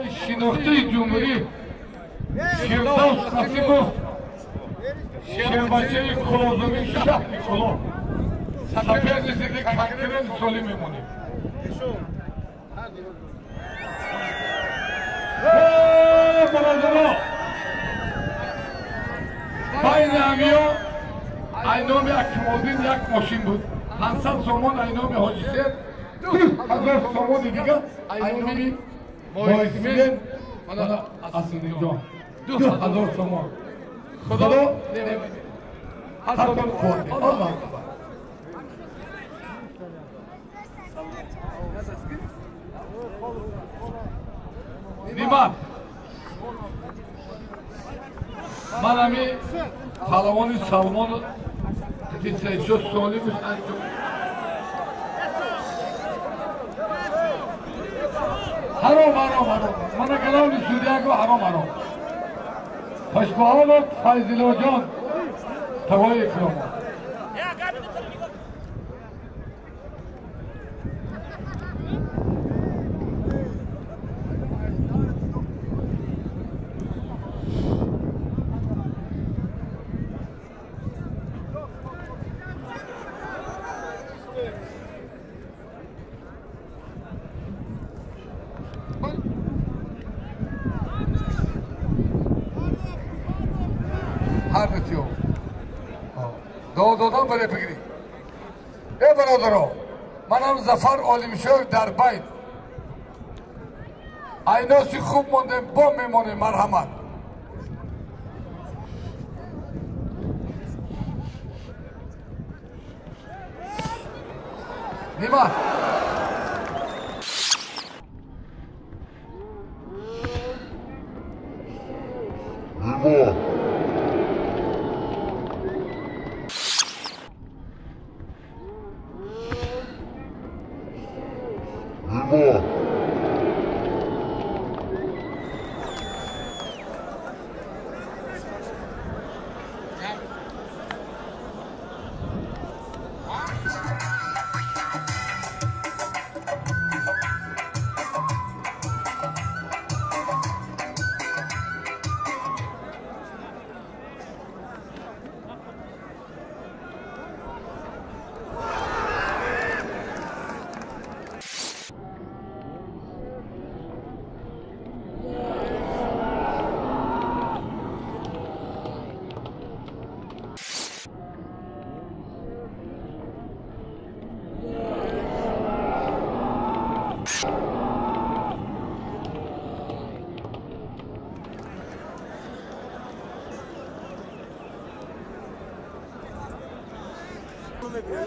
شناخته جمهوری شیردوست نصیبوف شیربچه کلازمی شهر کلا سفر رسیده کنکرن سالی میمونیم برادرها بین همیا اینام اکمالدین یک ماشین بود 500 سامان اینام حاجی سید 1000 سامان دیگه اینامی مایزمین mana aslında can. 2000 zaman. Kudu hatta korku. Allah. Niman. Bana mi Palavoni Salmon titreşiyor söylüyormuş en çok. Haram. Bana kalan bir Suriye ko haram. Hoşbahalat Fayzil Hocan. Tavayı ikramı. حرفت یو دادم برای بگیری ای برادرها منم ظفر عالمشوی در بین ایناسی خوب موندیم با میمونیم مرحمت نیمه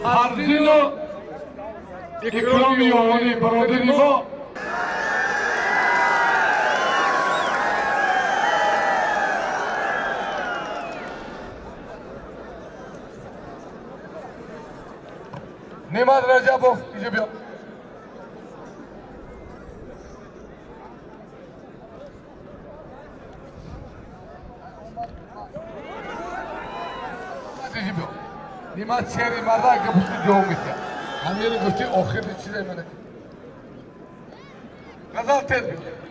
Arzino İkrami Yavani Baraderi va Nemad Rajabov iyice bir نیمت شهری مرده که پشت جو میشه همین گفتی آخر چیزه منه غزال تیز بید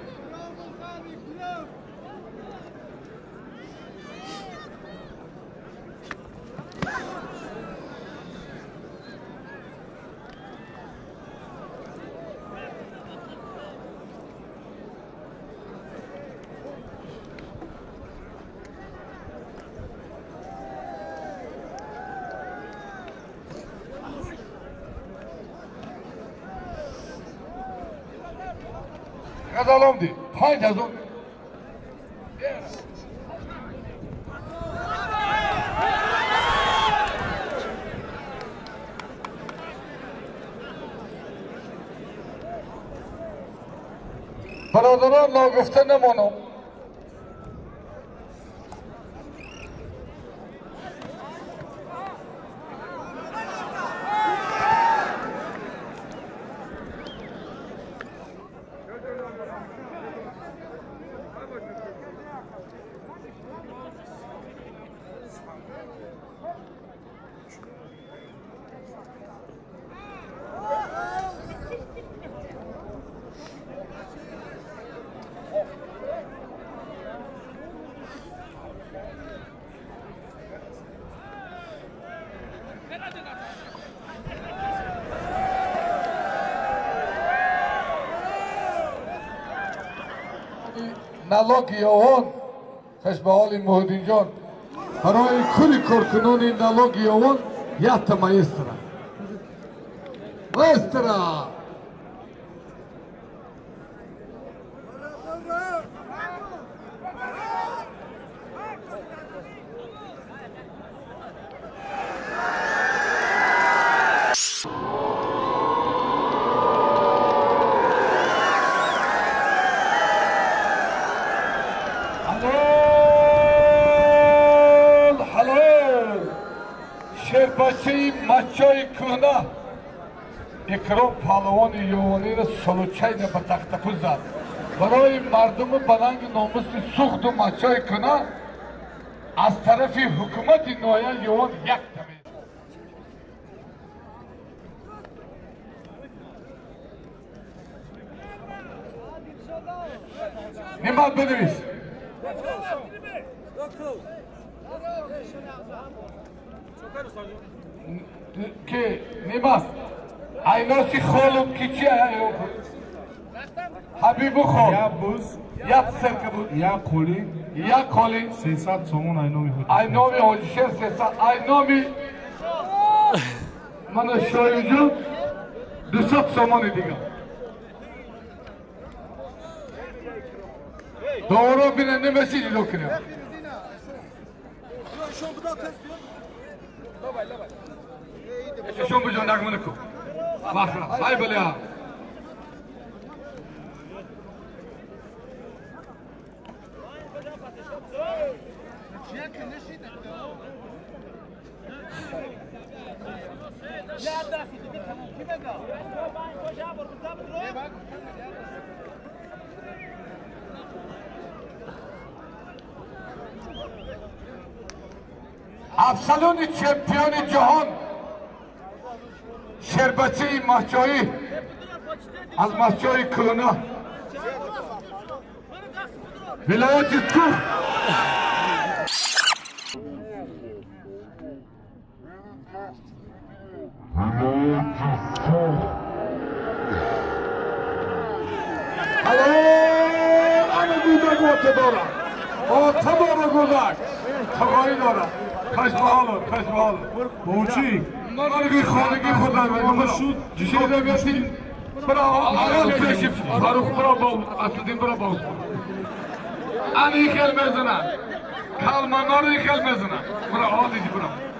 غزالم دی 5000 برادران ناگفته نمانم налоги овон хешбаҳоли муҳиддинҷон барои кули коркунони налоги овон якта маэстро шербачаи мачои кӯҳна икром паҳлавони ёвониро солучайна ба тахтапӯ зад барои мардуми баланги номуси сухту мачои кӯҳна аз тарафи ҳукумати ноҳияи ёвон якта нимат бинавис ки нимат айноси холум ки чи ҳабибу хол як серка буд як қолин 300 сомон айноми ҳоҷишер 300 айноми мана шоюҷу 200 сомони дигар доро бина нимаси ҷудо кунем شون بجون نقمه نکو باخرا های بلیا افسلون چمپیون جهان شربچه ماچایی از ماچای کرونا ولایت سوخ انا بوده گوته دارم آتا داره گودک تقایی دارم کشبهالو بوچی نارگی خانگی خودم ما شد چیزا بیاشتیم برا آقای پیشیف فاروق برا باو اسدین برا باو انی خیل میزنن کلماناری خیل میزنن برا حالی برا